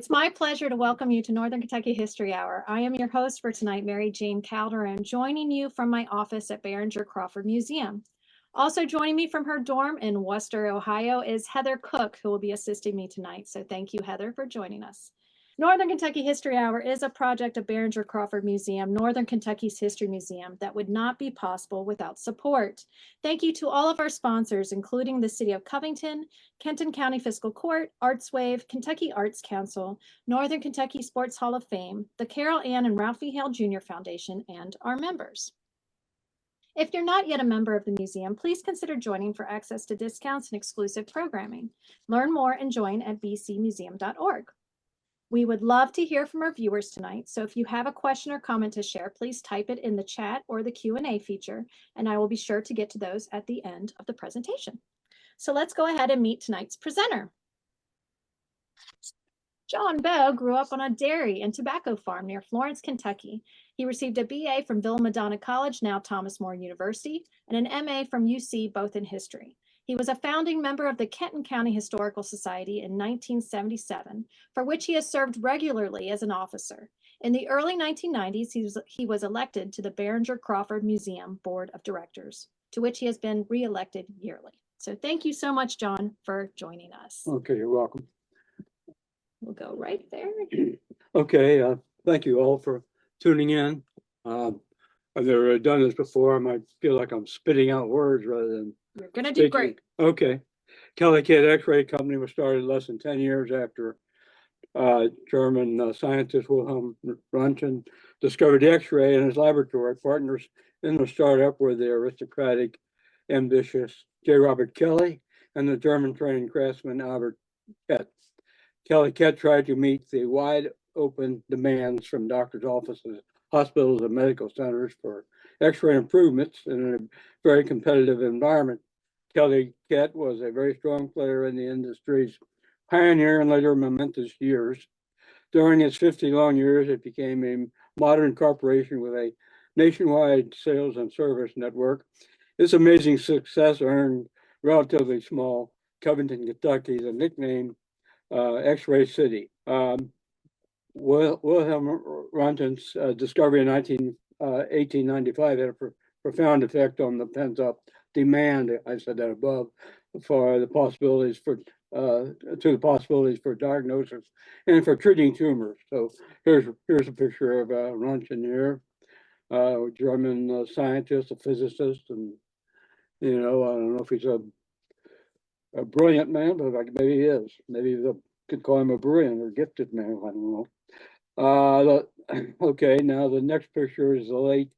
It's my pleasure to welcome you to Northern Kentucky History Hour. I am your host for tonight, Mary Jane Calderon, joining you from my office at Behringer-Crawford Museum. Also joining me from her dorm in Worcester, Ohio is Heather Cook, who will be assisting me tonight. So thank you, Heather, for joining us. Northern Kentucky History Hour is a project of Behringer-Crawford Museum, Northern Kentucky's history museum, that would not be possible without support. Thank you to all of our sponsors, including the City of Covington, Kenton County Fiscal Court, ArtsWave, Kentucky Arts Council, Northern Kentucky Sports Hall of Fame, the Carol Ann and Ralphie Hale Jr. Foundation, and our members. If you're not yet a member of the museum, please consider joining for access to discounts and exclusive programming. Learn more and join at bcmuseum.org. We would love to hear from our viewers tonight, so if you have a question or comment to share, please type it in the chat or the Q&A feature, and I will be sure to get to those at the end of the presentation. So let's go ahead and meet tonight's presenter. John Boh grew up on a dairy and tobacco farm near Florence, Kentucky. He received a BA from Villa Madonna College, now Thomas More University, and an MA from UC, both in history. He was a founding member of the Kenton County Historical Society in 1977, for which he has served regularly as an officer. In the early 1990s, he was elected to the Behringer-Crawford Museum Board of Directors, to which he has been re-elected yearly. So thank you so much, John, for joining us. Okay, you're welcome. We'll go right there. Okay, thank you all for tuning in. I've never done this before. I might feel like I'm spitting out words rather than You're going to do great. Okay. Kelley-Koett X-ray Company was started less than 10 years after German scientist Wilhelm Röntgen discovered the X-ray in his laboratory. Partners in the startup were the aristocratic, ambitious J. Robert Kelley and the German-trained craftsman Albert Koett. Kelley-Koett tried to meet the wide open demands from doctors' offices, hospitals, and medical centers for X-ray improvements in a very competitive environment. Kelley-Koett was a very strong player in the industry's pioneer and later momentous years. During its 50 long years, it became a modern corporation with a nationwide sales and service network. This amazing success earned relatively small Covington, Kentucky, the nickname X-ray City. Wilhelm Röntgen's discovery in 1895 had a profound effect on the pent-up demand, I said that above, for the possibilities for diagnosis and for treating tumors. So here's a picture of Röntgen here, German scientist, a physicist, and I don't know if he's a brilliant man, but maybe he is. Maybe you could call him a brilliant or gifted man. I don't know. Okay, now the next picture is the late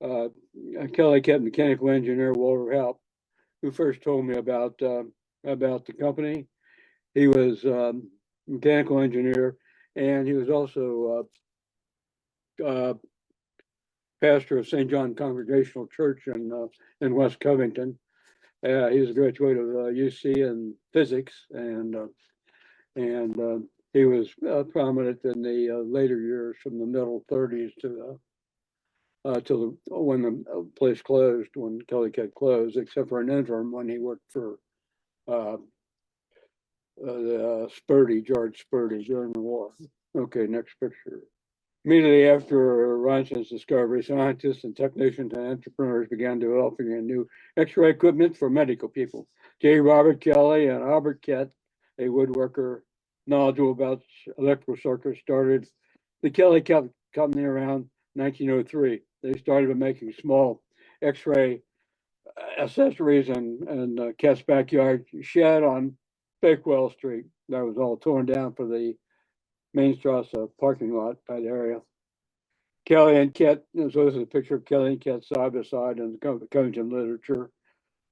Kelley-Koett mechanical engineer Walter Halp, who first told me about the company. He was mechanical engineer, and he was also pastor of St. John Congregational Church in West Covington. He was a graduate of UC in physics, and he was prominent in the later years, from the middle 30s to when the place closed, when Kelley-Koett closed, except for an interim when he worked for George Spurdy during the war. Okay, next picture. Immediately after Röntgen's discovery, scientists and technicians and entrepreneurs began developing a new X-ray equipment for medical people. J. Robert Kelley and Albert Koett, a woodworker knowledgeable about electrical circuits, started the Kelley-Koett Company around 1903. They started by making small X-ray accessories and Koett's backyard shed on Bakewell Street. That was all torn down for the Mainstrasse parking lot by the area. Kelley and Koett, so this is a picture of Kelley and Koett side by side in the Covington literature.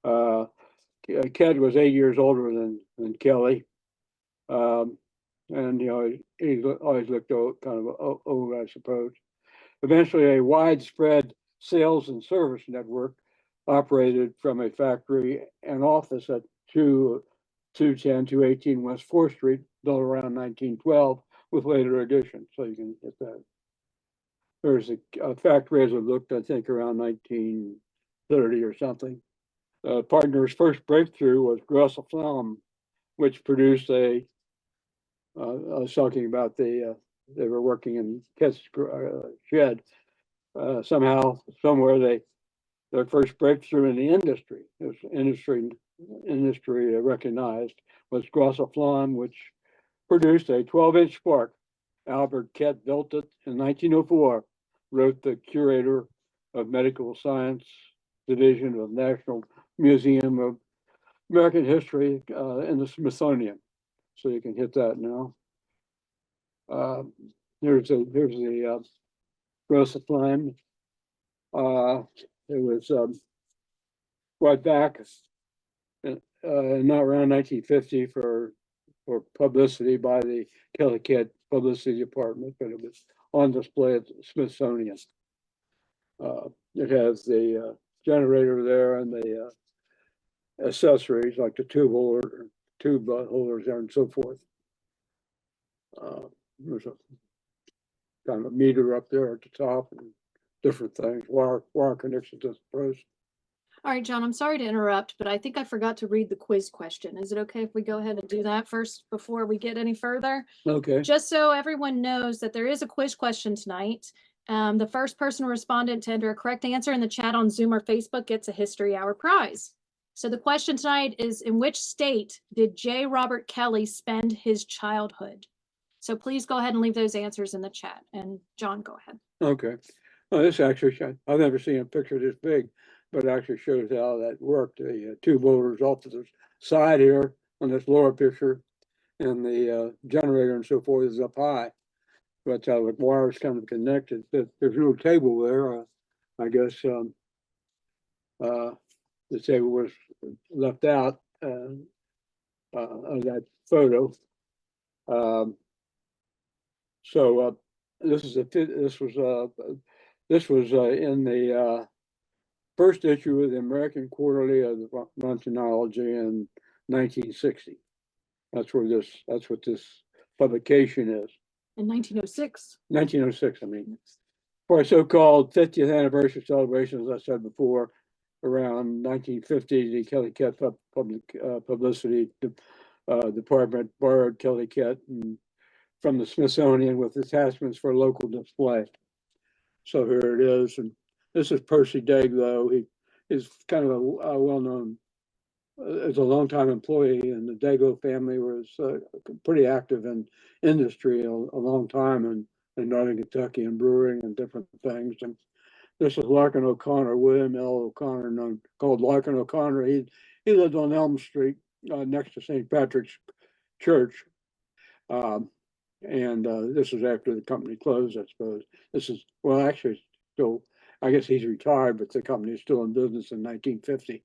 Koett was 8 years older than Kelley. And he always looked kind of old, I suppose. Eventually, a widespread sales and service network operated from a factory and office at 218 West 4th Street, built around 1912, with later additions. So you can get that. There's a factory as it looked, I think, around 1930 or something. Partner's first breakthrough was Grosse Flamme, which produced a I was talking about they were working in Kett's shed. Somehow, somewhere, their first breakthrough in the industry, it was industry recognized, was Grossoflam, which produced a 12-inch spark. Albert Kett built it in 1904, wrote the curator of Medical Science Division of National Museum of American History in the Smithsonian. So you can hit that now. Here's the Grossoflam. It was brought back not around 1950 for publicity by the Kelley-Koett Publicity Department, but it was on display at the Smithsonian. It has the generator there and the accessories like the tube holders there and so forth. There's a kind of a meter up there at the top and different things, wire connections to the post. All right, John, I'm sorry to interrupt, but I think I forgot to read the quiz question. Is it okay if we go ahead and do that first before we get any further? Okay. Just so everyone knows that there is a quiz question tonight. The first person or respondent to enter a correct answer in the chat on Zoom or Facebook gets a History Hour prize. So the question tonight is, in which state did J. Robert Kelley spend his childhood? So please go ahead and leave those answers in the chat. And John, go ahead. Okay. Well, this actually, I've never seen a picture this big, but it actually shows how that worked. The tube holders off to the side here on this lower picture, and the generator and so forth is up high. That's how the wires kind of connected. There's no table there. I guess the table was left out of that photo. This was in the first issue of the American Quarterly of the Röntgenology in 1960. That's what this publication is. In 1906. 1906, I mean. For a so-called 50th anniversary celebration, as I said before, around 1950, the Kelley-Koett Publicity Department borrowed Kelley-Koett from the Smithsonian with attachments for local display. So here it is, and this is Percy Dago. He is kind of a well-known, as a longtime employee, and the Dago family was pretty active in industry a long time in Northern Kentucky and brewing and different things. And this is Larkin O'Connor, William L. O'Connor, called Larkin O'Connor. He lived on Elm Street next to St. Patrick's Church. This is after the company closed, I suppose. This is, well, actually, still, I guess he's retired, but the company is still in business in 1950.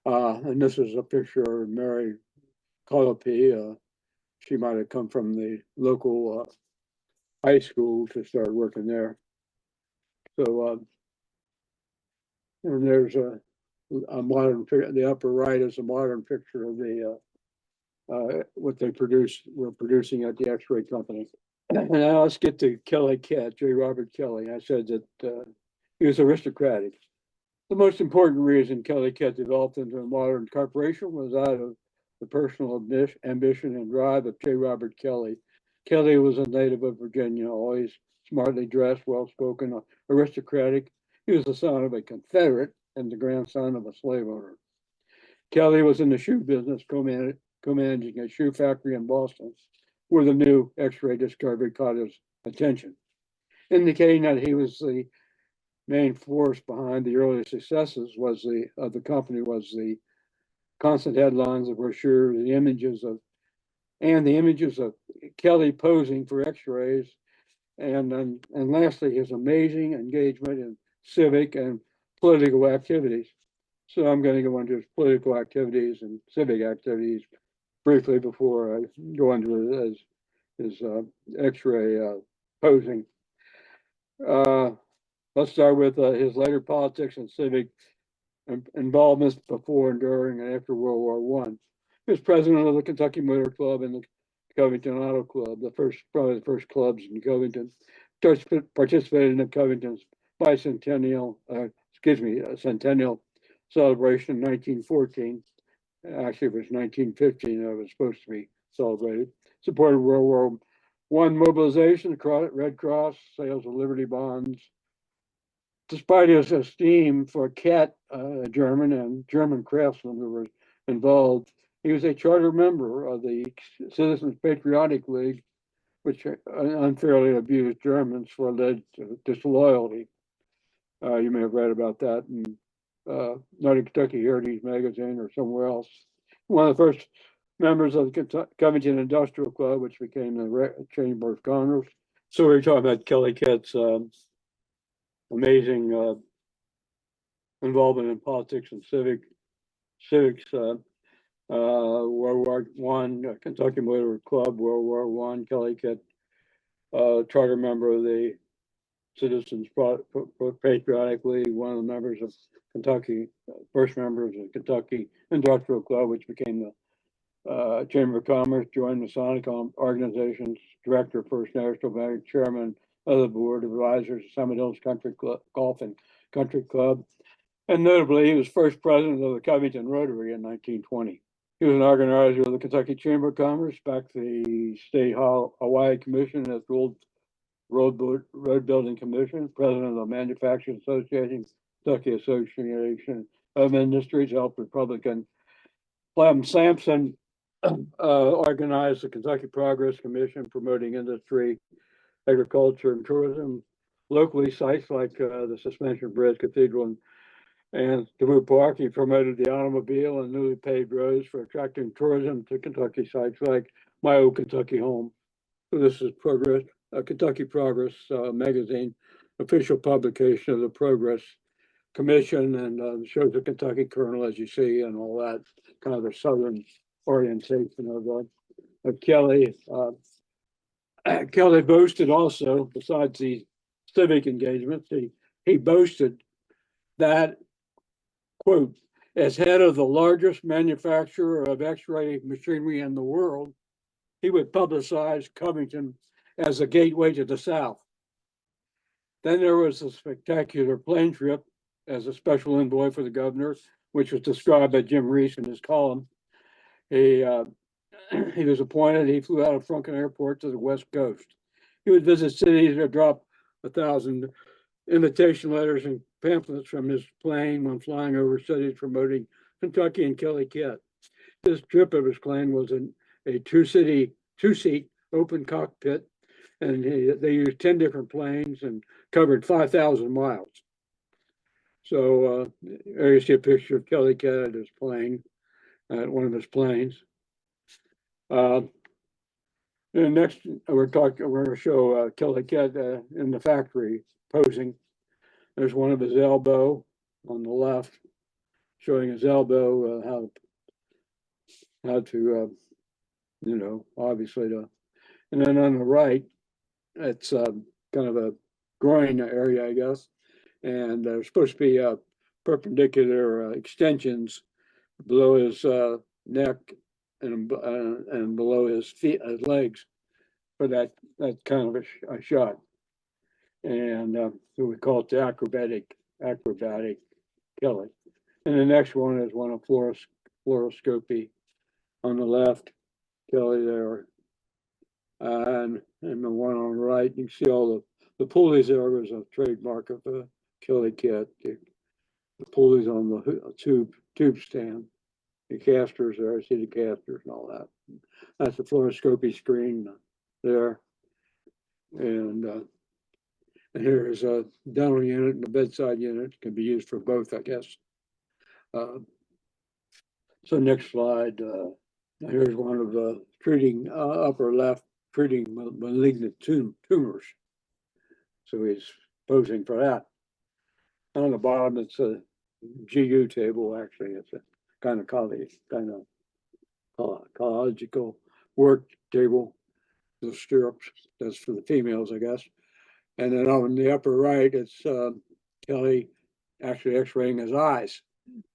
And this is a picture of Mary Kelley. She might have come from the local high school to start working there. So, and there's a modern picture. The upper right is a modern picture of the what they were producing at the X-ray company. Now let's get to Kelley-Koett, J. Robert Kelley. I said that he was aristocratic. The most important reason Kelley-Koett developed into a modern corporation was out of the personal ambition and drive of J. Robert Kelley. Kelley was a native of Virginia, always smartly dressed, well-spoken, aristocratic. He was the son of a Confederate and the grandson of a slave owner. Kelley was in the shoe business, co-managing a shoe factory in Boston, where the new X-ray discovery caught his attention, indicating that he was the main force behind the early successes of the company was the constant headlines of brochures, the images of Kelley posing for X-rays, and lastly his amazing engagement in civic and political activities. So I'm going to go into his political activities and civic activities briefly before I go into his X-ray posing. Let's start with his later politics and civic involvements before, during, and after World War I. He was president of the Kentucky Motor Club and the Covington Auto Club, probably the first clubs in Covington. Participated in the Covington's centennial celebration in 1914. Actually, it was 1915 that was supposed to be celebrated. supported World War I mobilization, Red Cross, sales of Liberty bonds. Despite his esteem for Kett, German, and German craftsmen who were involved, he was a charter member of the Citizens Patriotic League, which unfairly abused Germans for alleged disloyalty. You may have read about that in Northern Kentucky Heritage Magazine or somewhere else. One of the first members of the Covington Industrial Club, which became the Chamber of Commerce. So we're talking about Kelley-Koett's amazing involvement in politics and civics. World War I, Kentucky Motor Club, World War I, Kelley-Koett, charter member of the Citizens Patriotic League, one of the members of Kentucky, first members of Kentucky Industrial Club, which became the Chamber of Commerce, joined Masonic organizations, director of First National Bank, chairman of the board of advisors of Summit Hills Country Club, Golf and Country Club. And notably, he was first president of the Covington Rotary in 1920. He was an organizer of the Kentucky Chamber of Commerce, back to the State Hawaii Commission as Road Building Commission, president of the Manufacturing Association, Kentucky Association of Industries, helped Republican Clem Sampson organize the Kentucky Progress Commission, promoting industry, agriculture, and tourism. Locally, sites like the Suspension Bridge Cathedral and Dubuque Park, he promoted the automobile and newly paved roads for attracting tourism to Kentucky sites like My Old Kentucky Home. So this is Progress, Kentucky Progress magazine, official publication of the Progress Commission, and shows the Kentucky Colonel, as you see, and all that, kind of the southern orientation of Kelley. Kelley boasted also, besides the civic engagements, he boasted that, quote, as head of the largest manufacturer of X-ray machinery in the world, he would publicize Covington as a gateway to the South. Then there was a spectacular plane trip as a special envoy for the governor, which was described by Jim Reese in his column. He was appointed, he flew out of Franklin Airport to the West Coast. He would visit cities or drop 1,000 invitation letters and pamphlets from his plane when flying over cities promoting Kentucky and Kelley-Koett. This trip, it was claimed, was a two-seat open cockpit, and they used 10 different planes and covered 5,000 miles. So there you see a picture of Kelley-Koett at his plane, at one of his planes. And next, we're going to show Kelley-Koett in the factory posing. There's one of his elbow on the left, showing his elbow, how to, obviously to, and then on the right, it's kind of a groin area, I guess, and there's supposed to be perpendicular extensions below his neck and below his feet, his legs, for that kind of a shot. And so we call it the acrobatic Kelley. And the next one is one of fluoroscopy on the left, Kelley there. And the one on the right, you can see all the pulleys there was a trademark of Kelley-Koett. The pulleys on the tube stand. The casters there, I see the casters and all that. That's the fluoroscopy screen there. And here's a dental unit and a bedside unit. Can be used for both, I guess. So next slide. Here's one of the treating upper left, treating malignant tumors. So he's posing for that. On the bottom, it's a GU table. Actually, it's a kind of ecological work table. The stirrups. That's for the females, I guess. And then on the upper right, it's Kelley actually X-raying his eyes,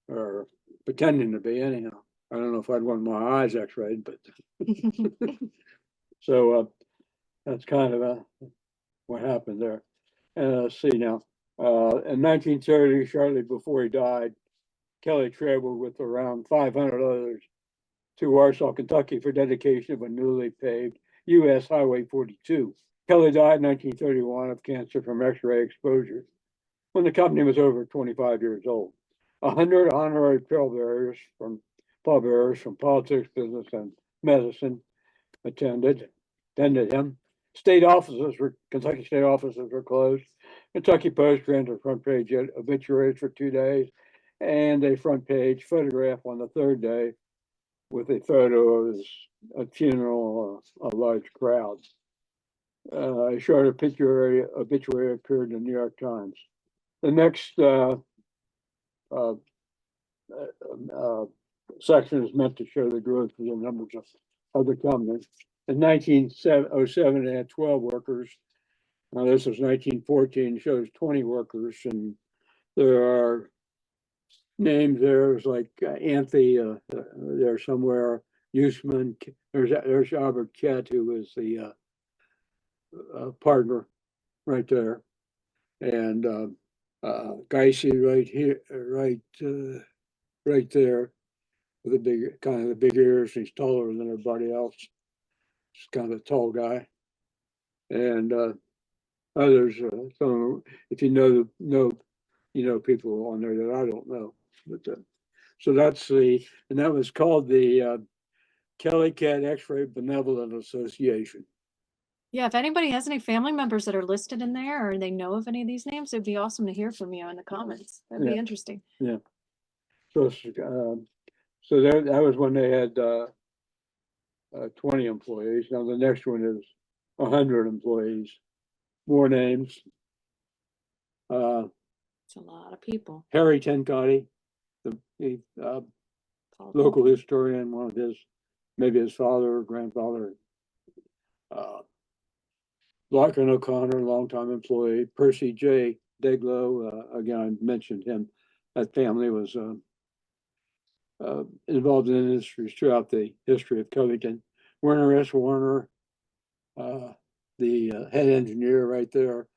or pretending to be anyhow. I don't know if I'd want my eyes X-rayed, but so that's kind of what happened there. And let's see now. In 1930, shortly before he died, Kelley traveled with around 500 others to Warsaw, Kentucky for dedication of a newly paved US Highway 42. Kelley died in 1931 of cancer from X-ray exposure when the company was over 25 years old. 100 honorary pallbearers from politics, business, and medicine attended him. Kentucky state offices were closed. Kentucky Post ran the front page obituaries for 2 days and a front page photograph on the third day with a photo of a funeral, a large crowd. A short obituary appeared in the New York Times. The next section is meant to show the growth of the numbers of the company. In 1907, it had 12 workers. Now this is 1914, shows 20 workers, and there are names there. There's like Anthony there somewhere. Usman. There's Albert Kett, who was the partner right there, and Geisy right here, right there, with the big ears. He's taller than everybody else. He's kind of a tall guy, and others. Some, if you know people on there that I don't know. But so that's and that was called the Kelley-Koett X-ray Benevolent Association. Yeah, if anybody has any family members that are listed in there or they know of any of these names, it'd be awesome to hear from you in the comments. That'd be interesting. Yeah. So so that was when they had 20 employees. Now the next one is 100 employees. More names. It's a lot of people. Harry Tencati, the local historian, one of his, maybe his father or grandfather. Larkin O'Connor, longtime employee. Percy J. Deglow, again, I mentioned him. That family was involved in industries throughout the history of Covington. Werner S. Warner, the head engineer right there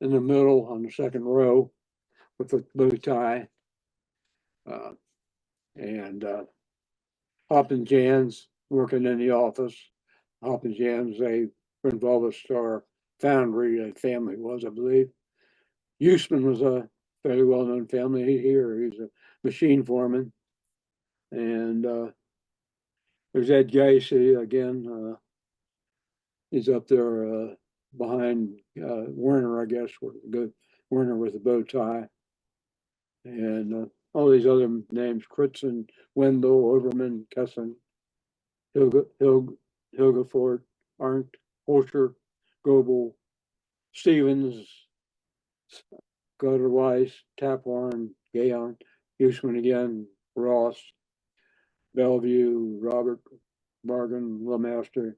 in the middle on the second row with a bow tie. And Hop and Jans working in the office. Hop and Jans, they were involved with Star Foundry, that family was, I believe. Usman was a fairly well-known family here. He's a machine foreman. And there's Ed Geisy again. He's up there behind Werner, I guess, Werner with a bow tie. And all these other names: Crutzen, Wendell, Overman, Kesson, Hilgefort, Arndt, Holscher, Goebel, Stevens, Gutterweiss, Taphorn, Gayon, Usman again, Ross, Bellevue, Robert, Bargan, Lemaster,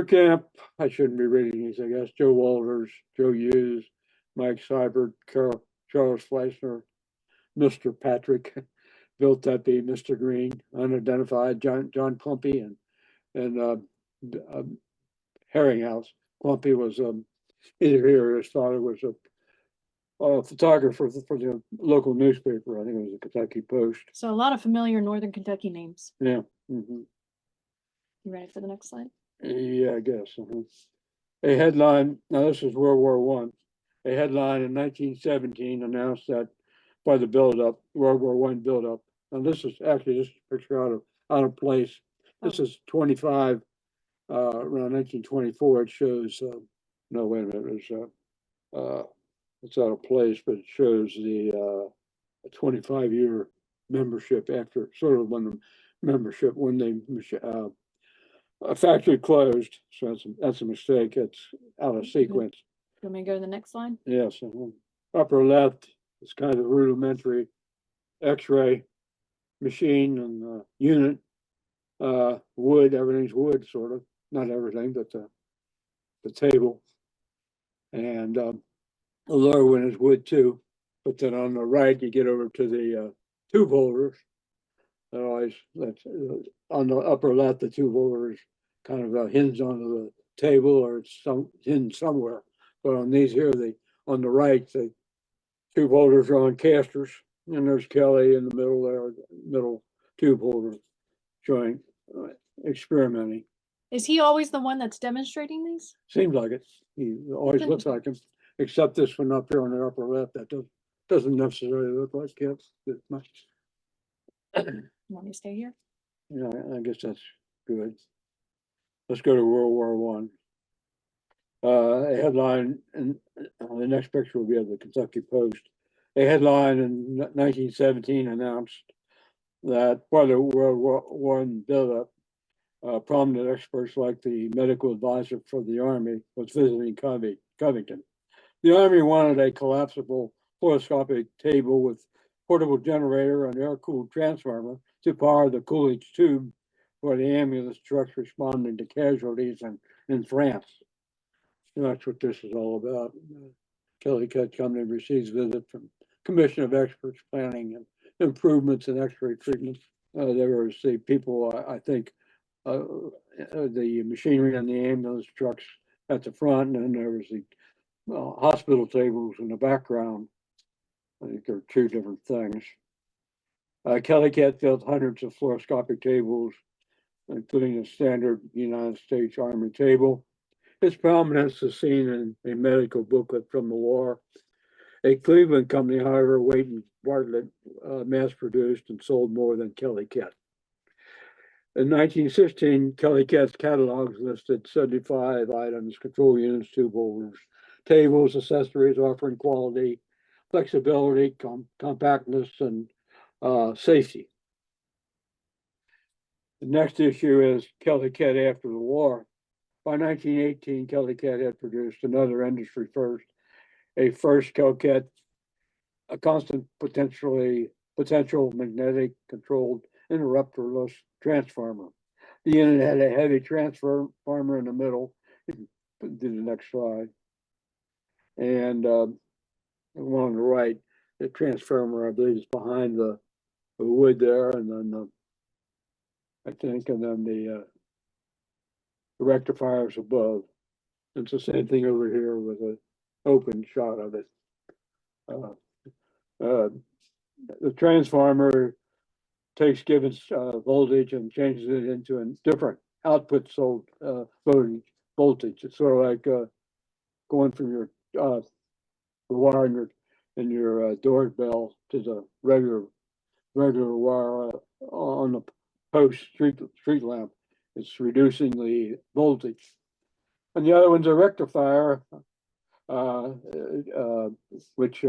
Camp. I shouldn't be reading these, I guess. Joe Walters, Joe Hughes, Mike Seibert, Charles Fleissner, Mr. Patrick, Bill Tepe, Mr. Green, unidentified, John Clumpy, and Herringhouse. Clumpy was either here or his father was a photographer for the local newspaper. I think it was the Kentucky Post. So a lot of familiar Northern Kentucky names. Yeah. Mm-hmm. You ready for the next slide? Yeah, I guess. A headline, now this is World War One. A headline in 1917 announced that by the buildup, World War One buildup. Now this is a picture out of place. This is 25, around 1924. It shows, no, wait a minute, it's out of place, but it shows the 25-year membership after, sort of when the membership, when they a factory closed. So that's a mistake. It's out of sequence. You want me to go to the next slide? Yes. Upper left is kind of rudimentary X-ray machine and unit. Wood, everything's wood, sort of. Not everything, but the table. And the lower one is wood too. But then on the right, you get over to the tube holders. That's on the upper left, the tube holder is kind of hinged onto the table, or it's hinged somewhere. But on these here, on the right, the tube holders are on casters, and there's Kelley in the middle there, middle tube holder showing experimenting. Is he always the one that's demonstrating these? Seems like it. He always looks like him, except this one up here on the upper left. That doesn't necessarily look like Kip that much. Want me to stay here? Yeah, I guess that's good. Let's go to World War One. A headline, and the next picture will be of the Kentucky Post. A headline in 1917 announced that while the World War I buildup, prominent experts like the medical advisor for the Army was visiting Covington. The Army wanted a collapsible fluoroscopic table with portable generator and air-cooled transformer to power the Coolidge tube for the ambulance trucks responding to casualties in France. And that's what this is all about. Kelley-Koett Company receives visit from Commission of Experts Planning and Improvements in X-ray Treatment. There was the people, I think, the machinery and the ambulance trucks at the front, and then there was the hospital tables in the background. I think they're two different things. Kelley-Koett built hundreds of fluoroscopic tables, including a standard United States Army table. Its prominence is seen in a medical booklet from the war. A Cleveland company, however, Waite and Bartlett mass-produced and sold more than Kelley-Koett. In 1916, Kelley-Koett's catalogs listed 75 items: control units, tube holders, tables, accessories offering quality, flexibility, compactness, and safety. The next issue is Kelley-Koett after the war. By 1918, Kelley-Koett had produced another industry first, a first Kelley-Koett, a constant potential magnetic controlled interrupterless transformer. The unit had a heavy transformer in the middle. Do the next slide. And along the right, the transformer, I believe, is behind the wood there, and then the rectifiers above. It's the same thing over here with an open shot of it. The transformer takes given voltage and changes it into a different output voltage. It's sort of like going from your the wire in your doorbell to the regular wire on the post street lamp. It's reducing the voltage. And the other one's a rectifier, which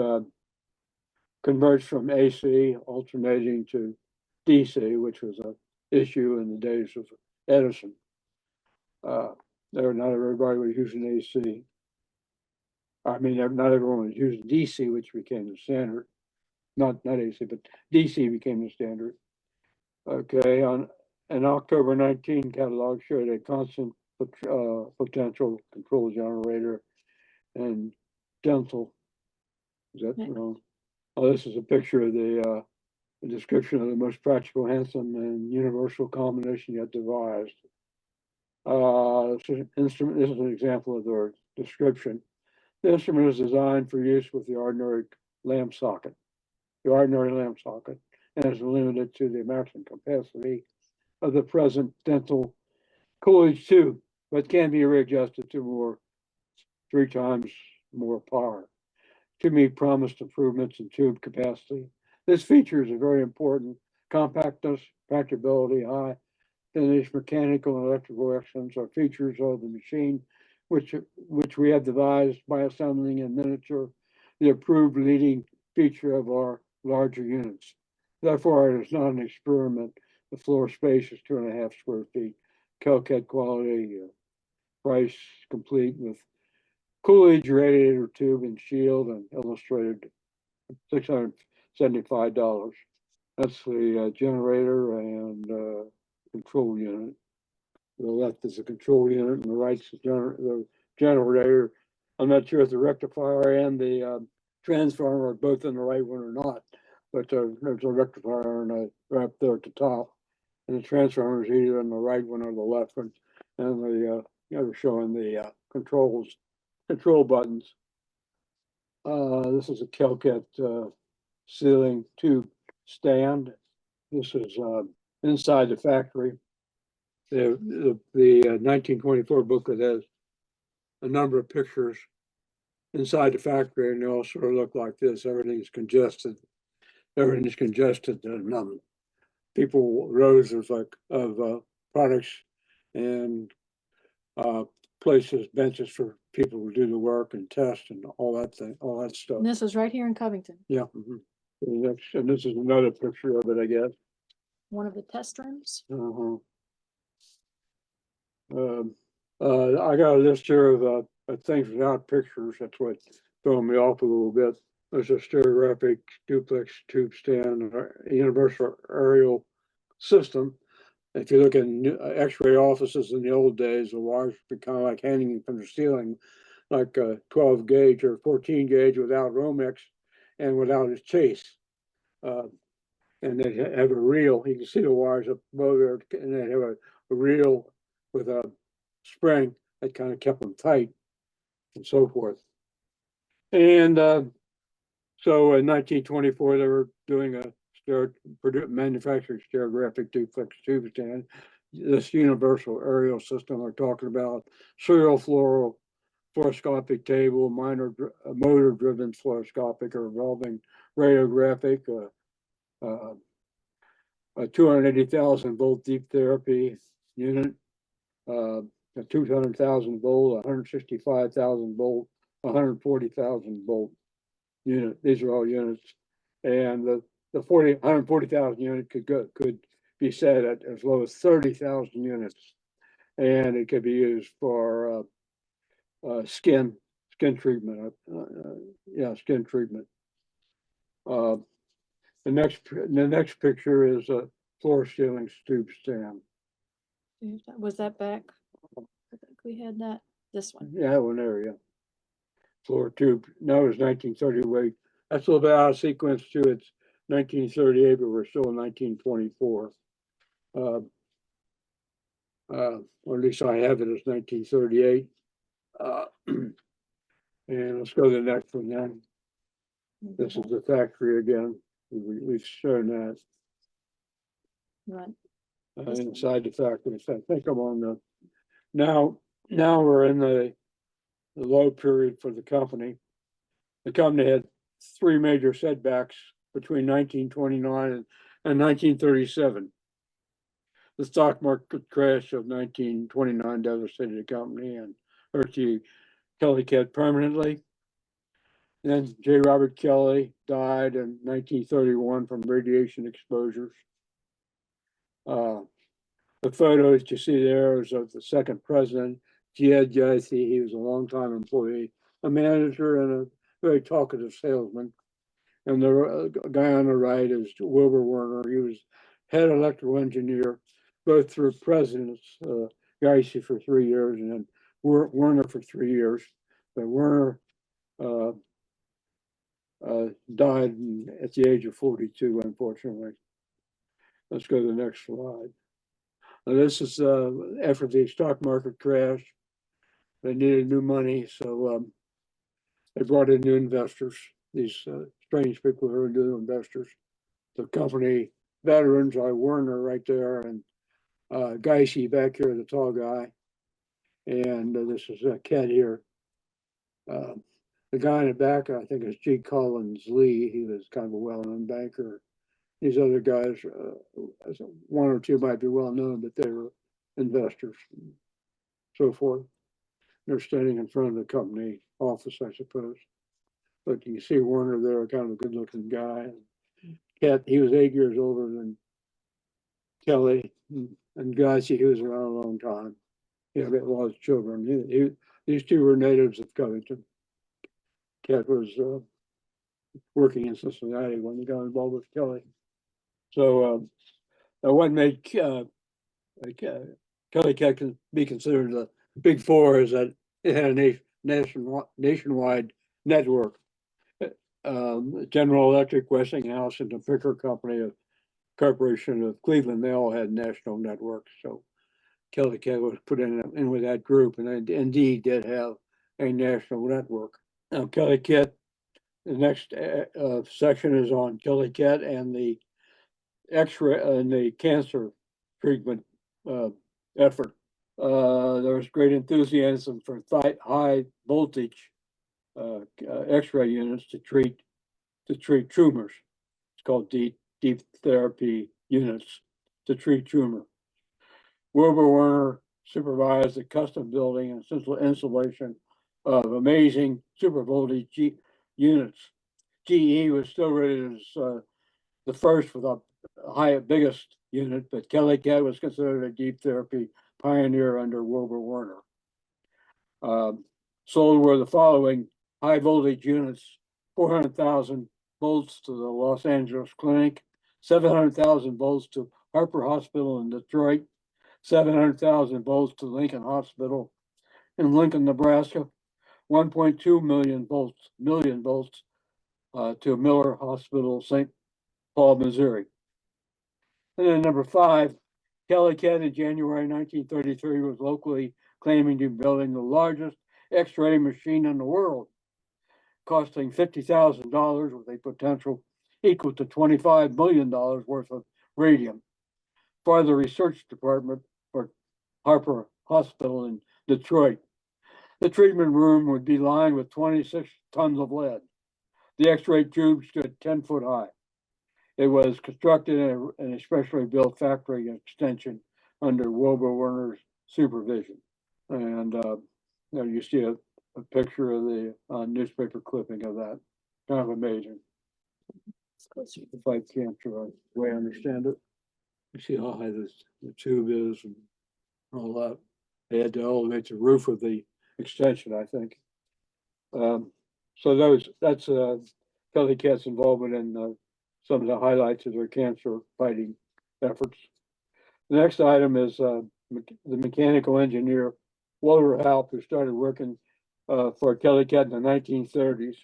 converts from AC alternating to DC, which was an issue in the days of Edison. Not everybody was using AC. I mean, not everyone was using DC, which became the standard. Not AC, but DC became the standard. Okay, on an October 19 catalog showed a constant potential control generator and dental. Is that wrong? Oh, this is a picture of the description of the most practical, handsome, and universal combination yet devised. This is an example of their description. The instrument is designed for use with the ordinary lamp socket. And is limited to the maximum capacity of the present dental Coolidge tube, but can be readjusted to 3 times more power to meet promised improvements in tube capacity. This feature is a very important. Compactness, practicability, high finish, mechanical and electrical excellence are features of the machine, which we have devised by assembling in miniature the approved leading feature of our larger units. Therefore, it is not an experiment. The floor space is 2.5 square feet. Kelley-Koett quality, price complete with Coolidge radiator tube and shield, and illustrated $675. That's the generator and control unit. The left is the control unit, and the right's the generator. I'm not sure if the rectifier and the transformer are both in the right one or not, but there's a rectifier right up there at the top, and the transformer is either in the right one or the left one, and they're showing the control buttons. This is a Kelley-Koett sealing tube stand. This is inside the factory. The 1924 booklet has a number of pictures inside the factory, and they all sort of look like this. Everything's congested. Everything's congested, and people, rows of products and places, benches for people to do the work and test and all that stuff. And this was right here in Covington, Yeah. And this is another picture of it, I guess. one of the test rooms. I got a list here of things without pictures. That's what throwing me off a little bit. There's a stereographic duplex tube stand, a universal aerial system. If you look at X-ray offices in the old days, the wires would be kind of like hanging from the ceiling, like a 12 gauge or 14 gauge without Romex and without its chase. And they have a reel. You can see the wires up above there, and they have a reel with a spring that kind of kept them tight and so forth. And so in 1924, they were doing manufacturing stereographic duplex tube stand. This universal aerial system we're talking about, serial fluoroscopic table, motor-driven fluoroscopic or revolving radiographic, a 280,000 volt deep therapy unit, a 200,000 volt, 165,000 volt, 140,000 volt unit. These are all units, and the 140,000 unit could be set at as low as 30,000 units, and it could be used for skin treatment. Skin treatment. The next picture is a floor ceiling tube stand. Was that back? I think we had that. This one. Yeah, that one there, yeah. Floor tube. No, it was 1938. That's a little bit out of sequence too. It's 1938, but we're still in 1924. Or at least I have it as 1938. And let's go to the next one then. This is the factory again. We've shown that. Right. Inside the factory. So I think I'm on the now we're in the low period for the company. The company had three major setbacks between 1929 and 1937. The stock market crash of 1929 devastated the company and hurt the Kelley-Koett permanently. Then J. Robert Kelley died in 1931 from radiation exposures. The photos you see there is of the second president, J. Dicey. He was a longtime employee, a manager, and a very talkative salesman. And the guy on the right is Wilbur Werner. He was head electrical engineer, both through presidents, Dicey for 3 years, and then Werner for 3 years. But Werner died at the age of 42, unfortunately. Let's go to the next slide. Now, this is after the stock market crash. They needed new money, so they brought in new investors. These strange people who are new investors. The company veterans are Werner right there, and Dicey back here, the tall guy. And this is Ked here. The guy in the back, I think, is G. Collins Lee. He was kind of a well-known banker. These other guys, one or two might be well-known, but they were investors and so forth. They're standing in front of the company office, I suppose. But you see Werner there, kind of a good-looking guy. Ket, he was 8 years older than Kelley, and Dicey, he was around a long time. He had a lot of children. These two were natives of Covington. Ket was working in Cincinnati when he got involved with Kelley. So what made Kelley-Koett can be considered the Big Four is that it had a nationwide network. General Electric, Westinghouse, and the Picker Company of Corporation of Cleveland, they all had national networks. So Kelley-Koett was put in with that group, and they indeed did have a national network. Now, Kelley-Koett, the next section is on Kelley-Koett and the X-ray and the cancer treatment effort. There was great enthusiasm for high voltage X-ray units to treat tumors. It's called deep therapy units to treat tumor. Wilbur Werner supervised the custom building and installation of amazing super voltage units. GE was still rated as the first with the biggest unit, but Kelley-Koett was considered a deep therapy pioneer under Wilbur Werner. Sold were the following high voltage units: 400,000 volts to the Los Angeles Clinic, 700,000 volts to Harper Hospital in Detroit, 700,000 volts to Lincoln Hospital in Lincoln, Nebraska, 1.2 million volts to Miller Hospital, St. Paul, Missouri. And then number 5, Kelley-Koett in January 1933 was locally claiming to be building the largest X-ray machine in the world, costing $50,000 with a potential equal to $25 million worth of radium for the research department for Harper Hospital in Detroit. The treatment room would be lined with 26 tons of lead. The X-ray tube stood 10 foot high. It was constructed in an especially built factory extension under Wilbur Werner's supervision. And you see a picture of the newspaper clipping of that. Kind of amazing. If I can't the way I understand it. You see how high the tube is and all that. They had to elevate the roof of the extension, I think. So that's Kelley-Koett's involvement in some of the highlights of their cancer fighting efforts. The next item is the mechanical engineer Walter Halp, who started working for Kelley-Koett in the 1930s.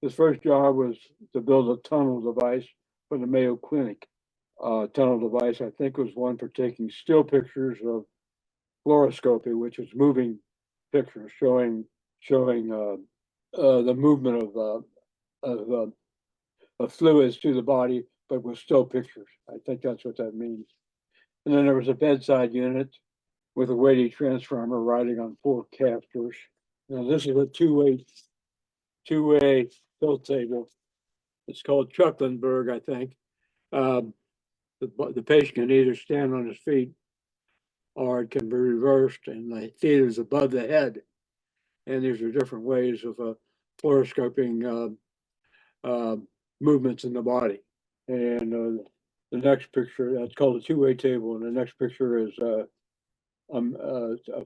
His first job was to build a tunnel device for the Mayo Clinic. Tunnel device, I think, was one for taking still pictures of fluoroscopy, which is moving pictures showing the movement of fluids to the body, but with still pictures. I think that's what that means. And then there was a bedside unit with a weighty transformer riding on 4 casters. Now this is a two-way tilt table. It's called Trucklenberg, I think. The patient can either stand on his feet or it can be reversed, and the feet is above the head. And these are different ways of fluoroscoping movements in the body. And the next picture, that's called a two-way table, and the next picture is of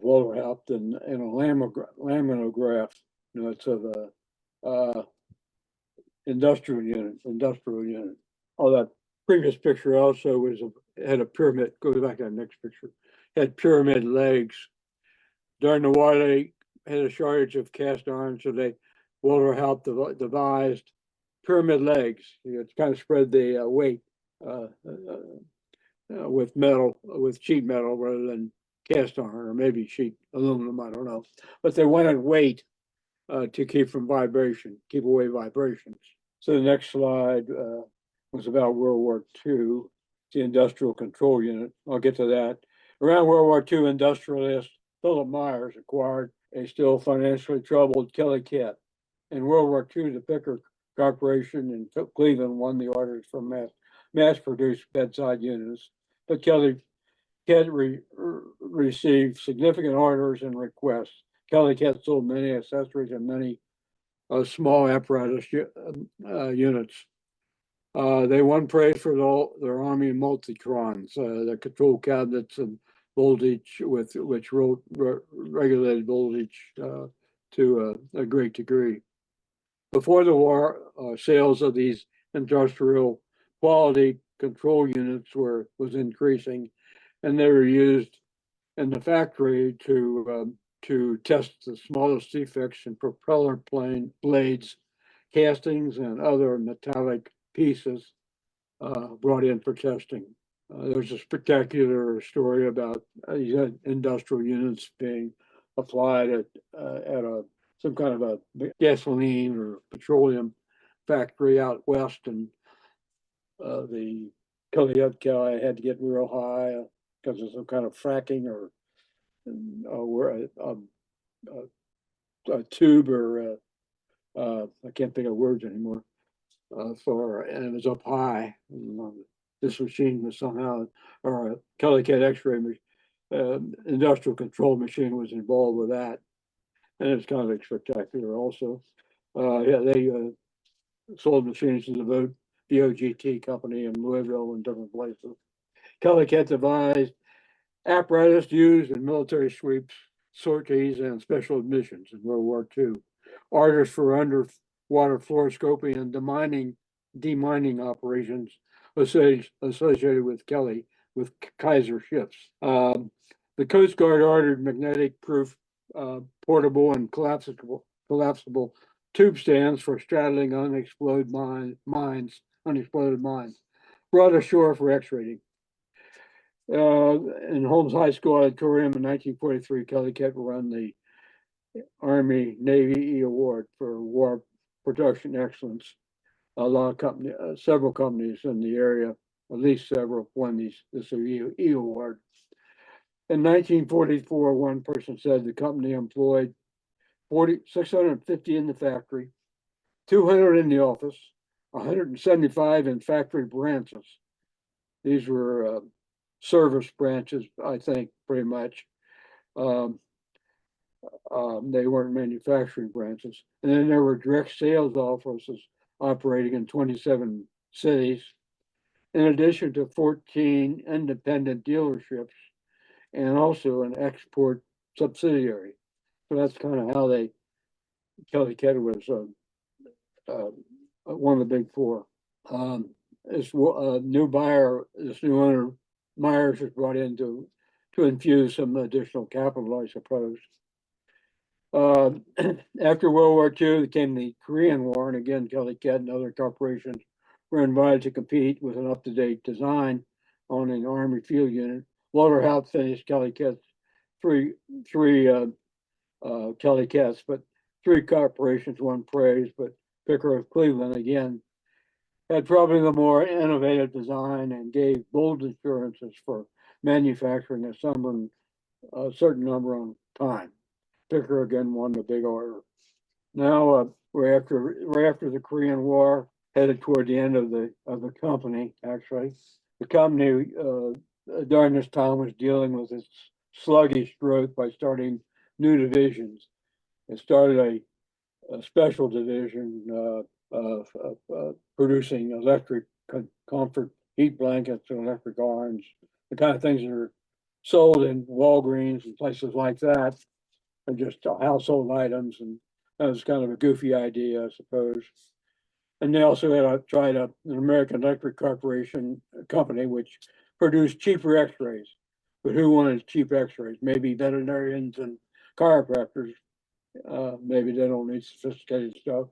Walter Halp and a laminograph. It's of a industrial unit. Oh, that previous picture also had a pyramid. Go back to that next picture. Had pyramid legs. During the war, they had a shortage of cast iron, so Walter Halp devised pyramid legs. It's kind of spread the weight with sheet metal rather than cast iron, or maybe sheet aluminum, I don't know. But they wanted weight to keep away vibrations. So the next slide was about World War II, the industrial control unit. I'll get to that. Around World War II, industrialist Philip Myers acquired a still financially troubled Kelley-Koett. In World War II, the Picker Corporation in Cleveland won the orders for mass-produced bedside units, but Kelley-Koett received significant orders and requests. Kelley-Koett sold many accessories and many small apparatus units. They won praise for their army multitrons, the control cabinets and voltage which regulated voltage to a great degree. Before the war, sales of these industrial quality control units was increasing, and they were used in the factory to test the smallest defects in propeller plane blades, castings, and other metallic pieces brought in for testing. There's a spectacular story about industrial units being applied at some kind of a gasoline or petroleum factory out west, and the Kelley-Koett, I had to get real high because of some kind of fracking or where a tube or I can't think of words anymore. And it was up high. And, this machine was somehow, or a Kelley-Koett X-ray industrial control machine was involved with that, and it's kind of spectacular. Also, yeah, they sold machines to the VOGT company in Louisville and different places. Kelley-Koett devised apparatus used in military sweeps, sorties, and special missions in World War II. Orders for underwater fluoroscopy and demining operations associated with Kelley with Kaiser ships. The Coast Guard ordered magnetic-proof, portable, and collapsible tube stands for straddling unexploded mines, brought ashore for X-rating. In Holmes High School auditorium in 1943, Kelley-Koett won the Army Navy E Award for war production excellence. A lot of several companies in the area, at least several, won this E Award. In 1944, one person said the company employed 650 in the factory, 200 in the office, 175 in factory branches. These were service branches, I think, pretty much. They weren't manufacturing branches. And then there were direct sales offices operating in 27 cities, in addition to 14 independent dealerships and also an export subsidiary. So that's kind of how Kelley-Koett was one of the big four. This new owner, Myers, was brought in to infuse some additional capital, I suppose. After World War II came the Korean War, and again, Kelley-Koett and other corporations were invited to compete with an up-to-date design on an Army field unit. Walter Hout finished Kelley-Koett's three Kelley-Koetts, but three corporations won praise. But Picker of Cleveland again had probably the more innovative design and gave bold assurances for manufacturing a certain number on time. Picker again won the big order. Now, right after the Korean War, headed toward the end of the company. Actually, the company during this time was dealing with its sluggish growth by starting new divisions. It started a special division of producing electric comfort heat blankets and electric arms, the kind of things that are sold in Walgreens and places like that, and just household items. And that was kind of a goofy idea, I suppose. And they also had tried an American Electric Corporation company, which produced cheaper X-rays. But who wanted cheap X-rays? Maybe veterinarians and chiropractors. Maybe they don't need sophisticated stuff,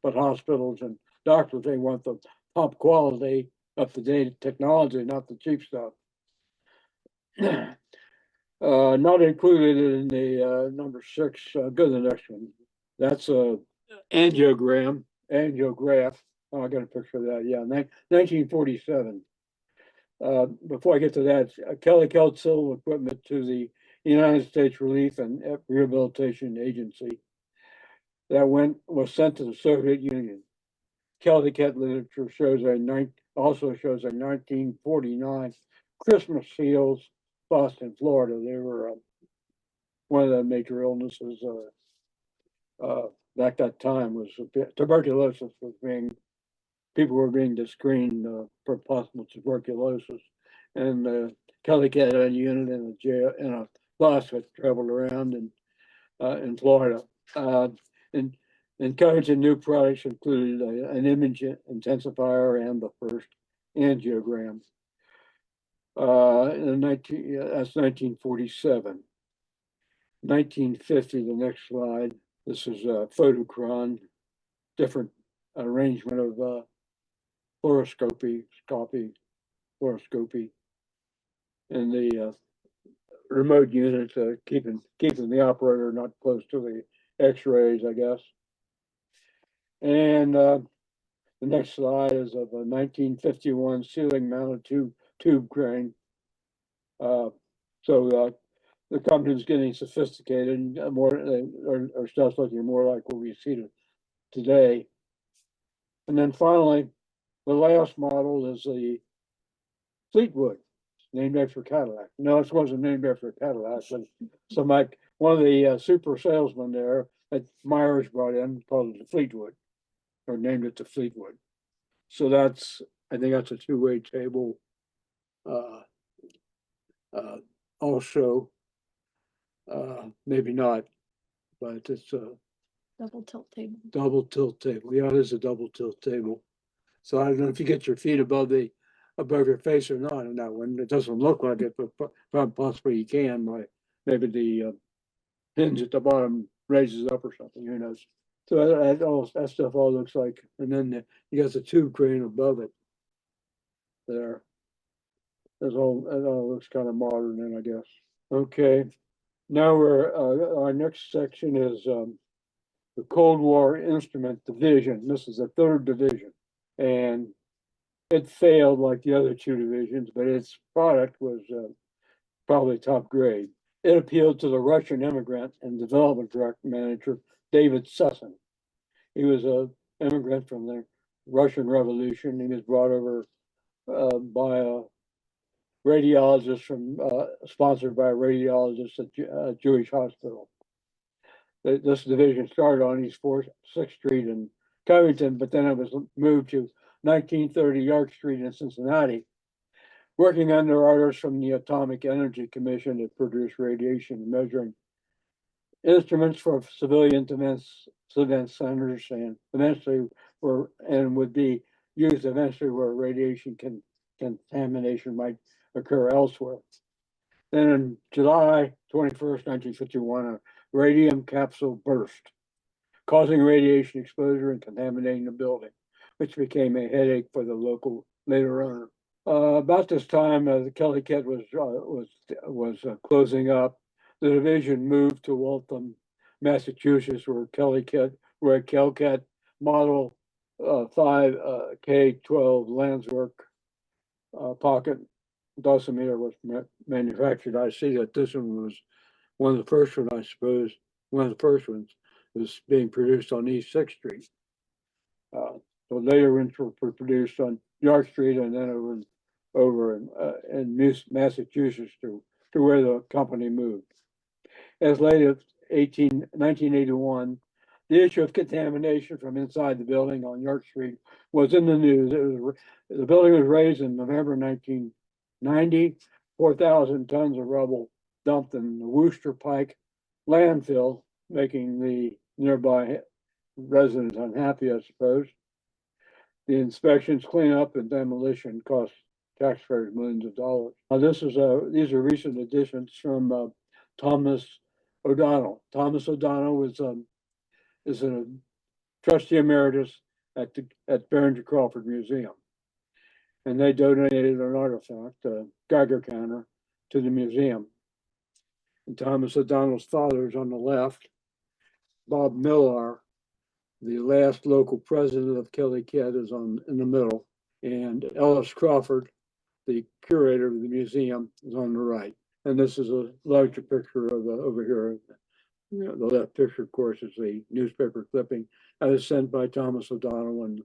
but hospitals and doctors, they want the top quality, up-to-date technology, not the cheap stuff. Not included in the number 6. Go to the next one. That's a angiograph. Oh, I got a picture of that. Yeah, 1947. Before I get to that, Kelley-Koett sold equipment to the United States Relief and Rehabilitation Agency. That was sent to the Soviet Union. Kelley-Koett literature also shows a 1949 Christmas fields, Boston, Florida. They were one of the major illnesses back that time was tuberculosis people were being screened for possible tuberculosis, and Kelley-Koett had a unit in a bus that traveled around in Florida. And Covington new products included an image intensifier and the first angiogram. That's 1947. 1950, the next slide. This is a photochron, different arrangement of fluoroscopy, and the remote unit keeping the operator not close to the X-rays, I guess. And The next slide is of a 1951 ceiling mounted tube crane. So the company's getting sophisticated and more, or starts looking more like what we see today. And then finally, the last model is the Fleetwood, named after Cadillac. No, it wasn't named after Cadillac, but so one of the super salesmen there that Myers brought in called it the Fleetwood, or named it the Fleetwood. So I think that's a two-way table. Also, maybe not, but it's a Double tilt table. double tilt table. Yeah, it is a double tilt table. So I don't know if you get your feet above your face or not on that one. It doesn't look like it, but possibly you can. Maybe the hinge at the bottom raises up or something. Who knows? So that stuff all looks like, and then you got the tube crane above it. There. It all looks kind of modern, then I guess. Okay. Now our next section is the Cold War Instrument Division. This is the third division, and it failed like the other two divisions, but its product was probably top grade. It appealed to the Russian immigrant and development direct manager, David Sussin. He was an immigrant from the Russian Revolution. He was brought over by a radiologist sponsored by a radiologist at a Jewish hospital. This division started on East 6th Street in Covington, but then it was moved to 1930 York Street in Cincinnati, working under orders from the Atomic Energy Commission to produce radiation measuring instruments for civilian defense centers, and eventually would be used eventually where radiation contamination might occur elsewhere. Then on July 21st, 1951, a radium capsule burst, causing radiation exposure and contaminating the building, which became a headache for the local later owner. About this time, the Kelley-Koett was closing up. The division moved to Waltham, Massachusetts, where Kelley-Koett Model 5K12 Landswerk pocket dosimeter was manufactured. I see that this one was one of the first ones, I suppose. One of the first ones was being produced on East 6th Street. So later ones were produced on York Street and then over in Massachusetts to where the company moved. As late as 1981, the issue of contamination from inside the building on York Street was in the news. The building was raised in November 1990. 4,000 tons of rubble dumped in the Wooster Pike landfill, making the nearby residents unhappy, I suppose. The inspections, cleanup, and demolition cost taxpayers millions of dollars. Now, these are recent additions from Thomas O'Donnell. Thomas O'Donnell is a trustee emeritus at Behringer-Crawford Museum, and they donated an artifact, a Geiger counter, to the museum. And Thomas O'Donnell's father is on the left. Bob Millar, the last local president of Kelley-Koett, is in the middle, and Ellis Crawford, the curator of the museum, is on the right. And this is a larger picture of over here. The left picture, of course, is the newspaper clipping that was sent by Thomas O'Donnell, and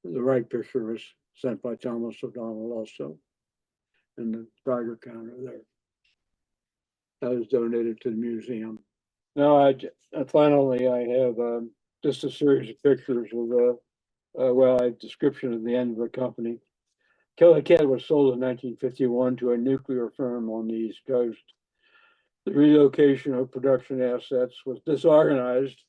the right picture was sent by Thomas O'Donnell also. And the Geiger counter there. That was donated to the museum. Now, finally, I have just a series of pictures of a description of the end of the company. Kelley-Koett was sold in 1951 to a nuclear firm on the East Coast. The relocation of production assets was disorganized,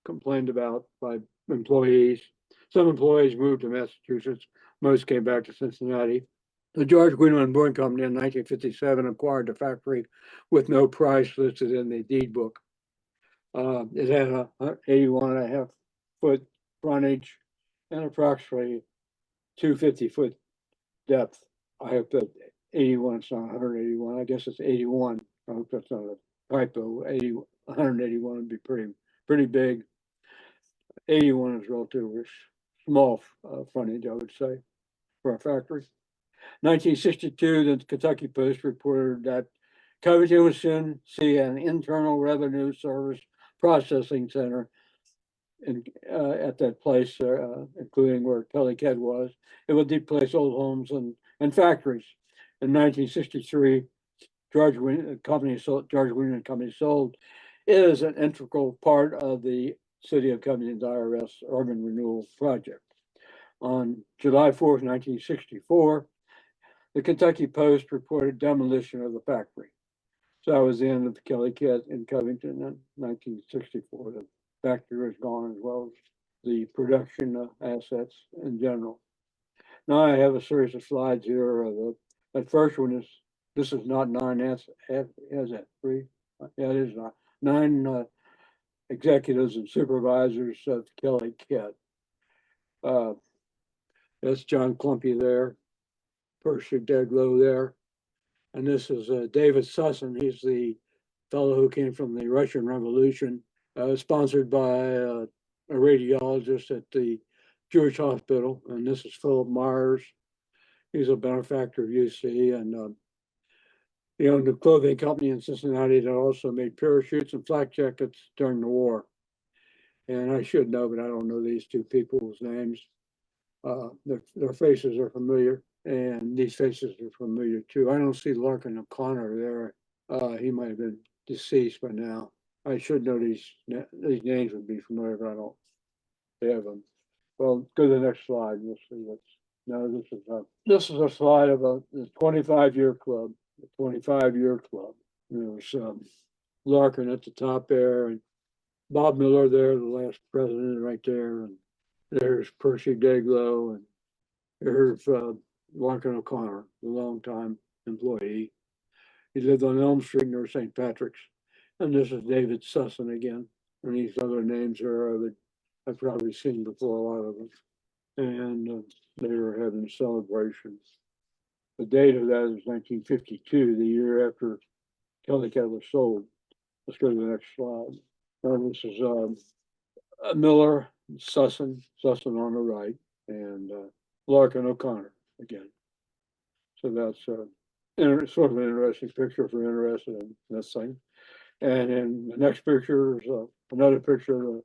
complained about by employees. Some employees moved to Massachusetts. Most came back to Cincinnati. The George Gwynman Boring Company in 1957 acquired the factory with no price listed in the deed book. It had a 81.5 foot frontage and approximately 250-foot depth. I hope that 81, it's not 181. I guess it's 81. I hope that's not a typo. 181 would be pretty big. 81 is relatively small frontage, I would say, for a factory. 1962, the Kentucky Post reported that Covington would soon see an internal revenue service processing center at that place, including where Kelley-Koett was. It would displace old homes and factories. In 1963, George Wiener Company sold is an integral part of the City of Covington's IRS urban renewal project. On July 4th, 1964, the Kentucky Post reported demolition of the factory. So that was the end of Kelley-Koett in Covington in 1964. The factory was gone as well as the production assets in general. Now I have a series of slides here. That first one is, this is not 9S, is that 3? Yeah, it is not. 9 executives and supervisors of Kelley-Koett. That's John Klumpy there, Percy Deglow there. And this is David Sussin. He's the fellow who came from the Russian Revolution, sponsored by a radiologist at the Jewish Hospital. And this is Philip Myers. He's a benefactor of UC, and he owned a clothing company in Cincinnati that also made parachutes and flak jackets during the war. And I should know, but I don't know these two people's names. Their faces are familiar, and these faces are familiar too. I don't see Larkin O'Connor there. He might have been deceased by now. I should know these names would be familiar, but I don't have them. Well, go to the next slide. We'll see what's. No, this is a slide of the 25-year club. The 25-year club. There's Larkin at the top there, and Bob Miller there, the last president, right there, and there's Percy Deglow, and there's Larkin O'Connor, the longtime employee. He lived on Elm Street near St. Patrick's. And this is David Sussin again. And these other names here I've probably seen before, a lot of them. And they were having celebrations. The date of that is 1952, the year after Kelley-Koett was sold. Let's go to the next slide. This is Miller, Sussin on the right, and Larkin O'Connor again. So that's sort of an interesting picture if you're interested in this thing. And in the next picture is another picture of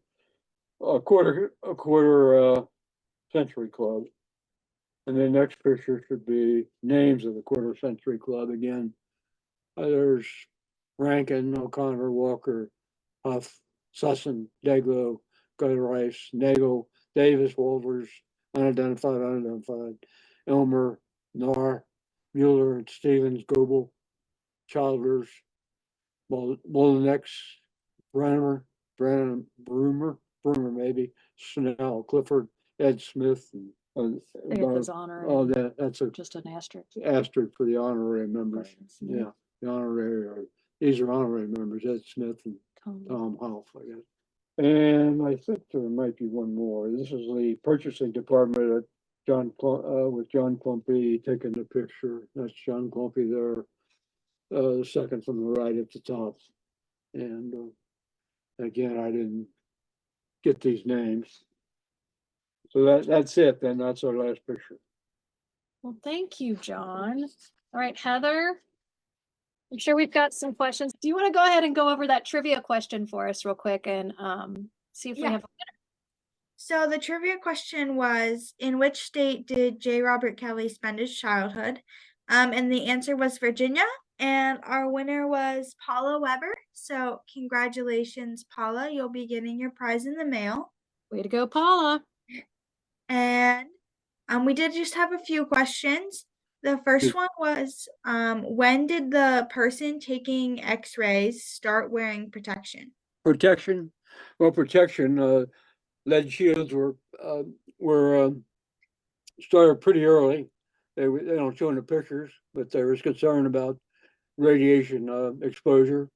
a quarter century club. And the next picture should be names of the quarter century club again. There's Rankin, O'Connor, Walker, Huff, Sussin, Deglow, Rice, Nagel, Davis, Walters, unidentified, Elmer, Narr, Mueller, and Stevens, Goebel, Childers, Mullinex, Brumer maybe, Snell, Clifford, Ed Smith, and They get those honorary. oh, that's Just an asterisk. asterisk for the honorary members. Yeah. Yeah, the honorary these are honorary members, Ed Smith and Tom Hoff, I guess. And I think there might be one more. This is the purchasing department at with John Klumpy taking the picture. That's John Klumpy there, the second from the right at the top. And again, I didn't get these names. So that's it. Then that's our last picture. Well, thank you, John. All right, Heather. I'm sure we've got some questions. Do you want to go ahead and go over that trivia question for us real quick and see if we have a winner? So the trivia question was, in which state did J. Robert Kelley spend his childhood? And the answer was Virginia. And our winner was Paula Weber. So congratulations, Paula. You'll be getting your prize in the mail. Way to go, Paula. And we did just have a few questions. The first one was, when did the person taking x-rays start wearing protection? Protection? Well, protection, lead shields were started pretty early. They don't show in the pictures, but there was concern about radiation exposure.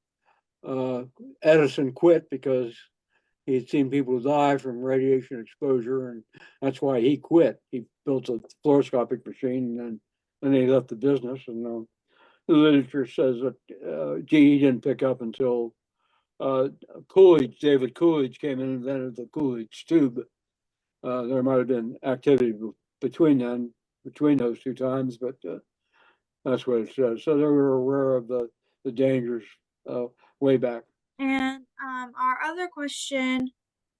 Edison quit because he had seen people die from radiation exposure, and that's why he quit. He built a fluoroscopic machine, and then he left the business. And the literature says that GE didn't pick up until David Coolidge came in and invented the Coolidge tube. There might have been activity between those two times, but that's what it says. So they were aware of the dangers way back. And our other question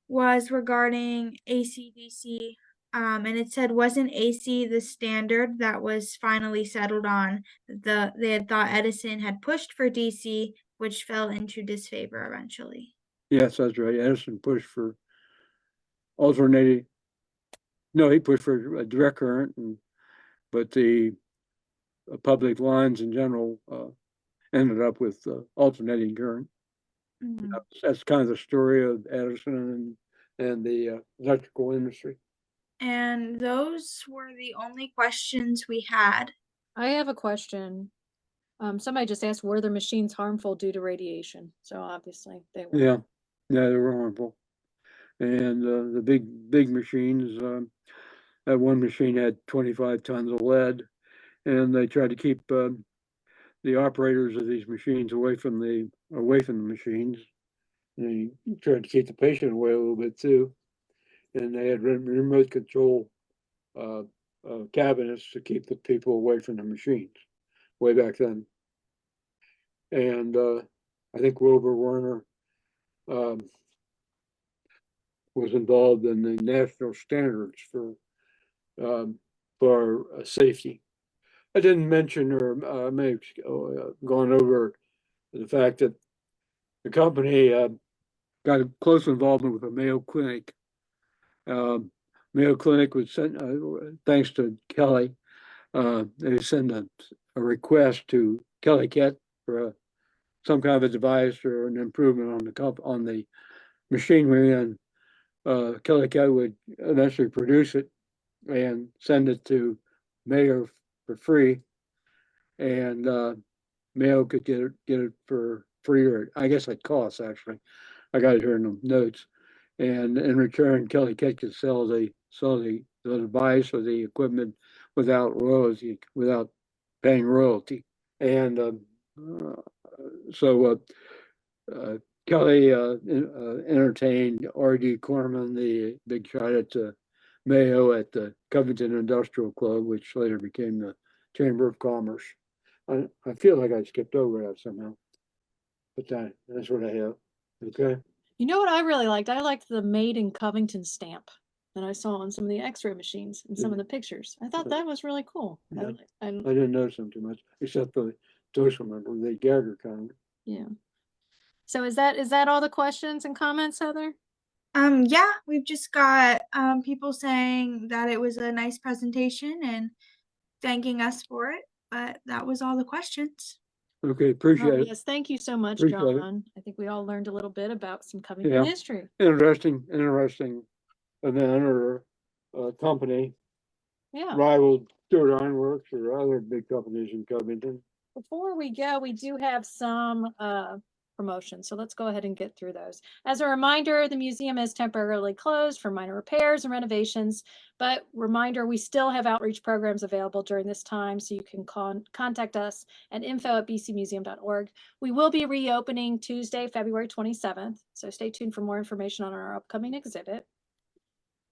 was regarding AC/DC. And it said, wasn't AC the standard that was finally settled on? They had thought Edison had pushed for DC, which fell into disfavor eventually. Yes, that's right. Edison pushed for alternating. No, he pushed for a direct current, but the public lines in general ended up with alternating current. Mhm. That's kind of the story of Edison and the electrical industry. And those were the only questions we had. I have a question. Somebody just asked, were the machines harmful due to radiation? So obviously they were. Yeah, they were harmful. And the big machines, that one machine had 25 tons of lead, and they tried to keep the operators of these machines away from the machines. And they tried to keep the patient away a little bit too. And they had remote control cabinets to keep the people away from the machines way back then. And I think Wilbur Werner was involved in the national standards for safety. I didn't mention, or may have gone over the fact that the company got a close involvement with the Mayo Clinic. Mayo Clinic was sent, thanks to Kelley, they sent a request to Kelley-Koett for some kind of a device or an improvement on the machinery, and Kelley-Koett would eventually produce it and send it to Mayo for free, and Mayo could get it for free, or I guess at cost actually. I got it here in the notes. And in return, Kelley-Koett could sell the device or the equipment without paying royalty. And so Kelley entertained R.D. Corman, the big shot at Mayo, at the Covington Industrial Club, which later became the Chamber of Commerce. I feel like I skipped over that somehow, but that's what I have. Okay. You know what I really liked? I liked the Made in Covington stamp that I saw on some of the X-ray machines and some of the pictures. I thought that was really cool. Yeah. I didn't notice them too much, except for those one, the Gagger kind. Yeah. So is that all the questions and comments, Heather? Yeah, we've just got people saying that it was a nice presentation and thanking us for it, but that was all the questions. Okay, appreciate it. Yes, thank you so much, Appreciate it. John. I think we all learned a little bit about some Covington history. Interesting event or company. Yeah. Rival Stewart Ironworks or other big companies in Covington. Before we go, we do have some promotions, so let's go ahead and get through those. As a reminder, the museum is temporarily closed for minor repairs and renovations, but reminder, we still have outreach programs available during this time, so you can contact us at info@bcmuseum.org. We will be reopening Tuesday, February 27th, so stay tuned for more information on our upcoming exhibit.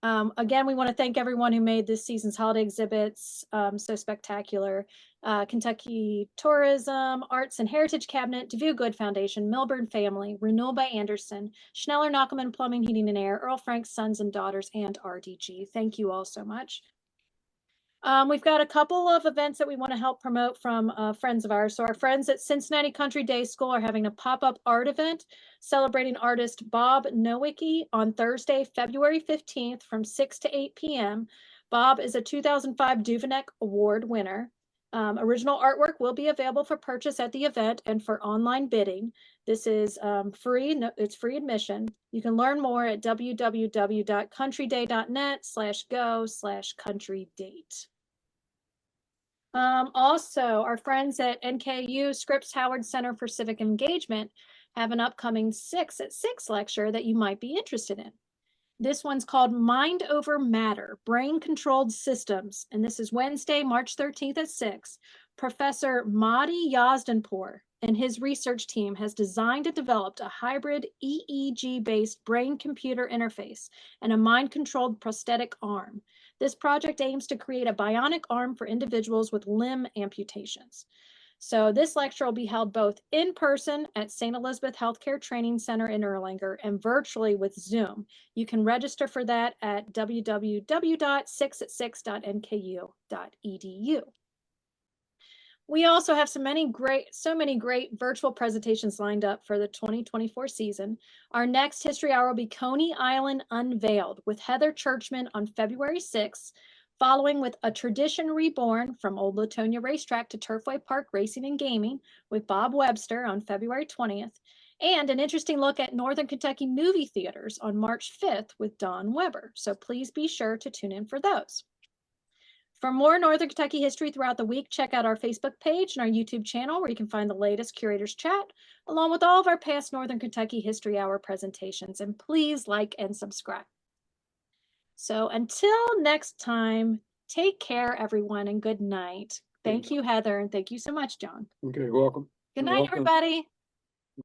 Again, we want to thank everyone who made this season's holiday exhibits so spectacular. Kentucky Tourism, Arts and Heritage Cabinet, DeVue Good Foundation, Milburn Family, Renewal by Anderson, Schneller Knockelman Plumbing, Heating and Air, Earl Frank's Sons and Daughters, and RDG. Thank you all so much. We've got a couple of events that we want to help promote from friends of ours. So our friends at Cincinnati Country Day School are having a pop-up art event celebrating artist Bob Nowicki on Thursday, February 15th from 6 to 8 p.m. Bob is a 2005 Duveneck Award winner. Original artwork will be available for purchase at the event and for online bidding. This is free. It's free admission. You can learn more at www.countryday.net/go/countrydate. Also, our friends at NKU Scripps Howard Center for Civic Engagement have an upcoming 6 at 6 lecture that you might be interested in. This one's called Mind Over Matter, Brain-Controlled Systems, and this is Wednesday, March 13th at 6. Professor Mahdi Yazdanpour and his research team has designed and developed a hybrid EEG-based brain-computer interface and a mind-controlled prosthetic arm. This project aims to create a bionic arm for individuals with limb amputations. So this lecture will be held both in person at St. Elizabeth Healthcare Training Center in Erlanger and virtually with Zoom. You can register for that at www.6at6.nku.edu. We also have so many great virtual presentations lined up for the 2024 season. Our next History Hour will be Coney Island Unveiled with Heather Churchman on February 6th, following with A Tradition Reborn from Old Latonia Racetrack to Turfway Park Racing and Gaming with Bob Webster on February 20th, and an interesting look at Northern Kentucky movie theaters on March 5th with Don Weber. So please be sure to tune in for those. For more Northern Kentucky history throughout the week, check out our Facebook page and our YouTube channel where you can find the latest Curators Chat, along with all of our past Northern Kentucky History Hour presentations. And please like and subscribe. So until next time, take care, everyone, and good night. Thank you, Heather, and thank you so much, John. Okay, welcome. Good You're night, welcome. everybody.